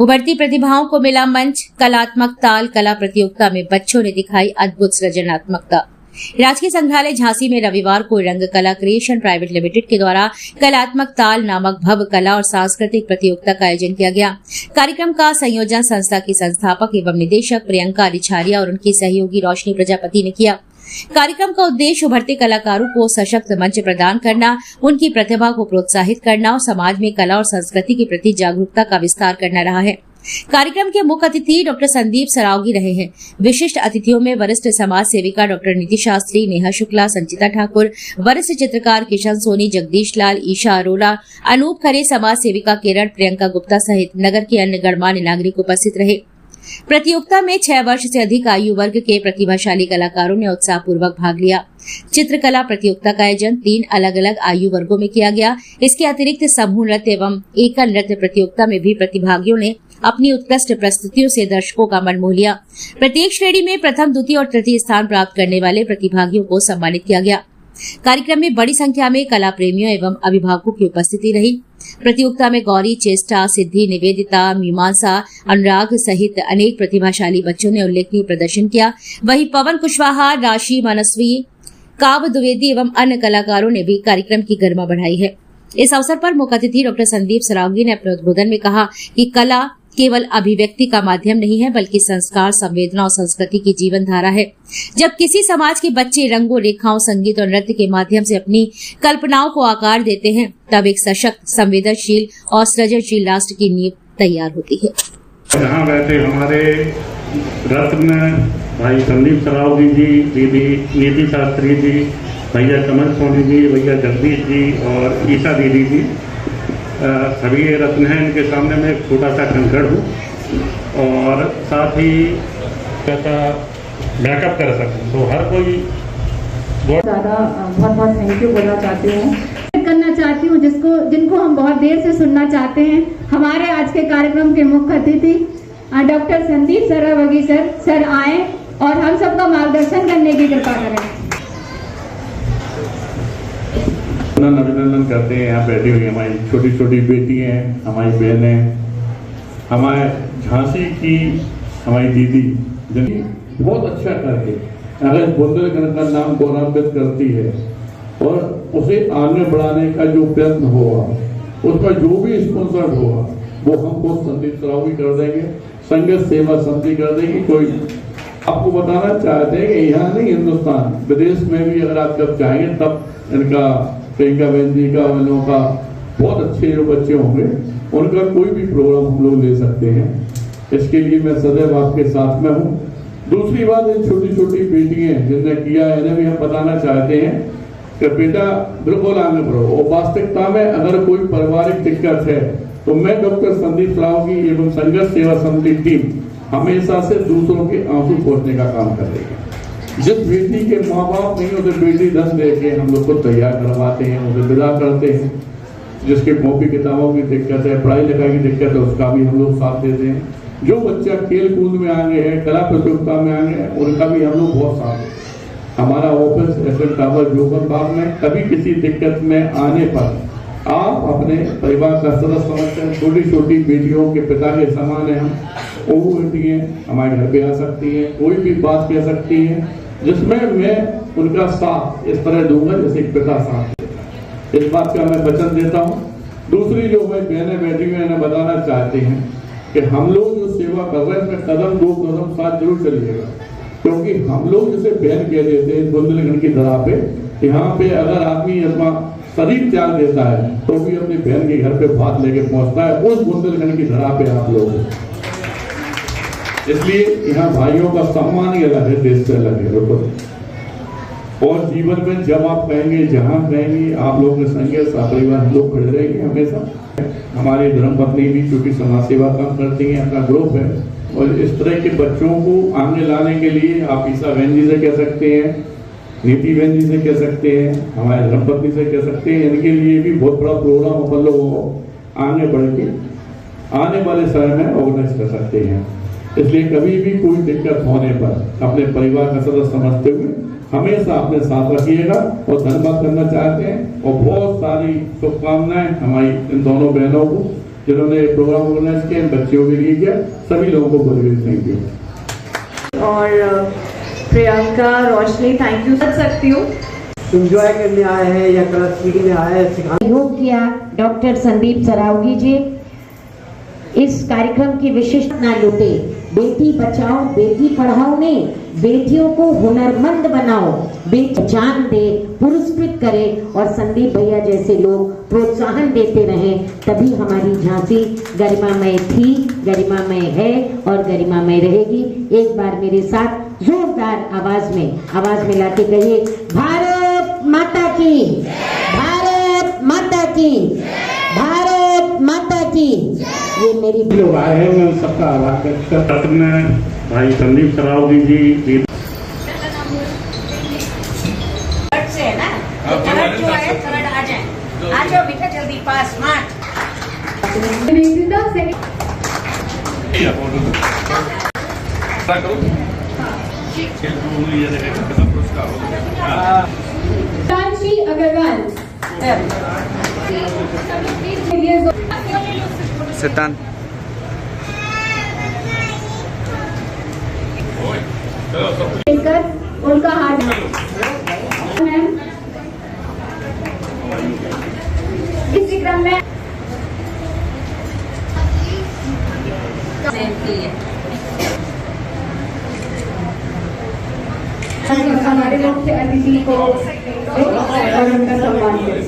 उभरती प्रतिभाओं को मिला मंच। कलात्मक ताल कला प्रतियोगिता में बच्चों ने दिखाई अद्भुत सृजनात्मकता। राजकीय संग्रहालय झांसी में रविवार को रंग कला क्रिएशन प्राइवेट लिमिटेड के द्वारा कलात्मक ताल नामक भव्य कला और सांस्कृतिक प्रतियोगिता का आयोजन किया गया। कार्यक्रम का संयोजन संस्था की संस्थापक एवं निदेशक प्रियंका रिछारिया और उनकी सहयोगी रोशनी प्रजापति ने किया। कार्यक्रम का उद्देश्य उभरते कलाकारों को सशक्त मंच प्रदान करना, उनकी प्रतिभा को प्रोत्साहित करना और समाज में कला और संस्कृति के प्रति जागरूकता का विस्तार करना रहा है। कार्यक्रम के मुख्य अतिथि डॉक्टर संदीप सरावगी रहे हैं। विशिष्ट अतिथियों में वरिष्ठ समाज सेविका डॉक्टर नीति शास्त्री, नेहा शुक्ला, संचिता ठाकुर, वरिष्ठ चित्रकार किशन सोनी, जगदीश लाल, ईशा अरोड़ा, अनूप खरे, समाज सेविका केरल, प्रियंका गुप्ता सहित नगर के अन्य गणमान्य नागरिक उपस्थित रहे। प्रतियोगिता में 6 वर्ष से अधिक आयु वर्ग के प्रतिभाशाली कलाकारों ने उत्साहपूर्वक भाग लिया। चित्रकला प्रतियोगिता का आयोजन 3 अलग अलग आयु वर्गों में किया गया। इसके अतिरिक्त समूह नृत्य एवं एकल नृत्य प्रतियोगिता में भी प्रतिभागियों ने अपनी उत्कृष्ट प्रस्तुतियों से दर्शकों का मन मोह लिया। प्रत्येक श्रेणी में प्रथम, द्वितीय और तृतीय स्थान प्राप्त करने वाले प्रतिभागियों को सम्मानित किया गया। कार्यक्रम में बड़ी संख्या में कला प्रेमियों एवं अभिभावकों की उपस्थिति रही। प्रतियोगिता में गौरी, चेष्टा, सिद्धि, निवेदिता, मीमांसा, अनुराग सहित अनेक प्रतिभाशाली बच्चों ने उल्लेखनीय प्रदर्शन किया। वहीं पवन कुशवाहा, राशि, मनस्वी, काव्य द्विवेदी एवं अन्य कलाकारों ने भी कार्यक्रम की गरिमा बढ़ाई है। इस अवसर पर मुख्य अतिथि डॉक्टर संदीप सरावगी ने अपने उद्बोधन में कहा कि कला केवल अभिव्यक्ति का माध्यम नहीं है, बल्कि संस्कार, संवेदना और संस्कृति की जीवन धारा है। जब किसी समाज के बच्चे रंगों, रेखाओं, संगीत और नृत्य के माध्यम से अपनी कल्पनाओं को आकार देते हैं, तब एक सशक्त, संवेदनशील और सृजनशील राष्ट्र की नींव तैयार होती है। यहाँ बैठे हमारे रत्न भाई संदीप सरावगी जी, दीदी नीति शास्त्री जी, भैया कमल सोनी जी, भैया जगदीश जी और ईशा दीदी जी, सभी ये रत्न हैं। इनके सामने मैं एक छोटा सा कंकड़ हूँ और साथ ही कैसा बैकअप कर सकूँ, तो हर कोई बहुत बहुत थैंक यू बोलना चाहती हूँ, करना चाहती हूँ जिनको हम बहुत देर से सुनना चाहते हैं। हमारे आज के कार्यक्रम के मुख्य अतिथि डॉक्टर संदीप सरावगी सर आए और हम सबका मार्गदर्शन करने की कृपा करें। अभिनंदन करते हैं। यहाँ बैठी हुई हमारी छोटी छोटी बेटी हैं, हमारी बहनें, हमारे झांसी की हमारी दीदी बहुत अच्छा करके अगर बुंदेलखंड का नाम गौरवान्वित करती है और उसे आगे बढ़ाने का जो प्रयत्न होगा, उसका जो भी स्पॉन्सर होगा, वो हमको संदीप सरावगी कर देंगे, संगत सेवा समिति कर देगी। कोई आपको बताना चाहते हैं कि यहाँ नहीं, हिंदुस्तान विदेश में भी अगर आप जब जाएंगे तब इनका प्रियंका बहन जी का, उन लोगों का बहुत अच्छे जो बच्चे होंगे, उनका कोई भी प्रोग्राम हम लोग ले सकते हैं। इसके लिए मैं सदैव आपके साथ में हूँ। दूसरी बात, इन छोटी छोटी बेटियां जिनने किया है, इन्हें भी हम बताना चाहते हैं कि बेटा बिल्कुल आगे बढ़ो। और वास्तविकता में अगर कोई पारिवारिक दिक्कत है तो मैं डॉक्टर संदीप सरावगी एवं संघर्ष सेवा समिति टीम हमेशा से दूसरों के आंसू पोंछने का काम कर रही है। जिस बेटी के माँ बाप नहीं होते, बेटी धन देके हम लोग को तैयार करवाते हैं, उसे विदा करते हैं। जिसके कॉपी किताबों की दिक्कत है, पढ़ाई लिखाई की दिक्कत है, उसका भी हम लोग साथ देते हैं। जो बच्चा खेल कूद में आगे है, कला प्रतियोगिता में आगे है, उनका भी हम लोग बहुत साथ देते हैं। हमारा ऑफिस एसएन टावर जोगन बाग में कभी किसी दिक्कत में आने पर आप अपने परिवार का सदस्य समझते हैं। छोटी छोटी बेटियों के पिता के समान है हम। वो बेटियाँ हमारे घर पे आ सकती हैं, कोई भी बात कह सकती हैं, जिसमें मैं उनका साथ इस तरह दूंगा जैसे एक पिता साथ देता है। इस बात का मैं वचन देता हूँ। दूसरी जो मैं बहनें बैठी हुई इन्हें बताना चाहते हैं कि हम लोग जो सेवा कर रहे हैं इसमें कदम 2 कदम साथ जरूर चलिएगा, क्योंकि हम लोग जैसे बहन कह देते हैं बुंदेलखंड की धरा पे, यहाँ पे अगर आदमी अपना शरीर त्याग देता है तो भी अपनी बहन के घर पे भात लेके पहुंचता है। उस बुंदेलखंड की धरा पे आप लोग, इसलिए यहाँ भाइयों का सम्मान ही अलग है, देश से अलग है। और जीवन में जब आप कहेंगे, जहाँ कहेंगे, आप लोग के संग परिवार लोग खड़े रहेंगे हमेशा। हमारी धर्मपत्नी भी छोटी समाज सेवा काम करती हैं, अपना ग्रुप है, और इस तरह के बच्चों को आगे लाने के लिए आप ईशा बहन जी से कह सकते हैं, नीति बहन जी से कह सकते हैं, हमारे धर्मपत्नी से कह सकते हैं। इनके लिए भी बहुत बड़ा प्रोग्राम अपन लोग आगे बढ़ के आने वाले समय में ऑर्गेनाइज कर सकते हैं। इसलिए कभी भी कोई दिक्कत होने पर अपने परिवार का सदस्य समझते हुए हमेशा अपने साथ रखिएगा। और धन्यवाद करना चाहते हैं और बहुत सारी शुभकामनाएं हमारी इन दोनों बहनों को जिन्होंने प्रोग्राम ऑर्गेनाइज किया, बच्चों के लिए किया, सभी लोगों को बहुत बहुत थैंक यू। और प्रियंका, रोशनी, थैंक यू कर सकती हूँ। एंजॉय करने आए हैं या कलाकृति में आए हैं सिखाने। योग किया डॉक्टर संदीप सरावगी जी। इस कार्यक्रम की विशिष्ट ना लूटे, बेटी बचाओ बेटी पढ़ाओ ने, बेटियों को हुनरमंद बनाओ, बेटी जान दे, पुरस्कृत करे और संदीप भैया जैसे लोग प्रोत्साहन देते रहें, तभी हमारी झांसी गरिमामय थी, गरिमामय है और गरिमामय रहेगी। एक बार मेरे साथ जोरदार आवाज में लाके कहिए, भारत माता की, भारत माता की, भारत माता की। ये मेरी लोग आए हैं, मैं उन सबका आभार व्यक्त करता हूं। भाई संदीप सरावगी जी से है ना, थर्ड जो है थर्ड आ जाए, आ जाओ बेटा जल्दी पास मार्च। साक्षी अग्रवाल सिद्धांत उनका हाथ मैम इसी क्रम में हमारे मुख्य अतिथि को और उनका सम्मान करें।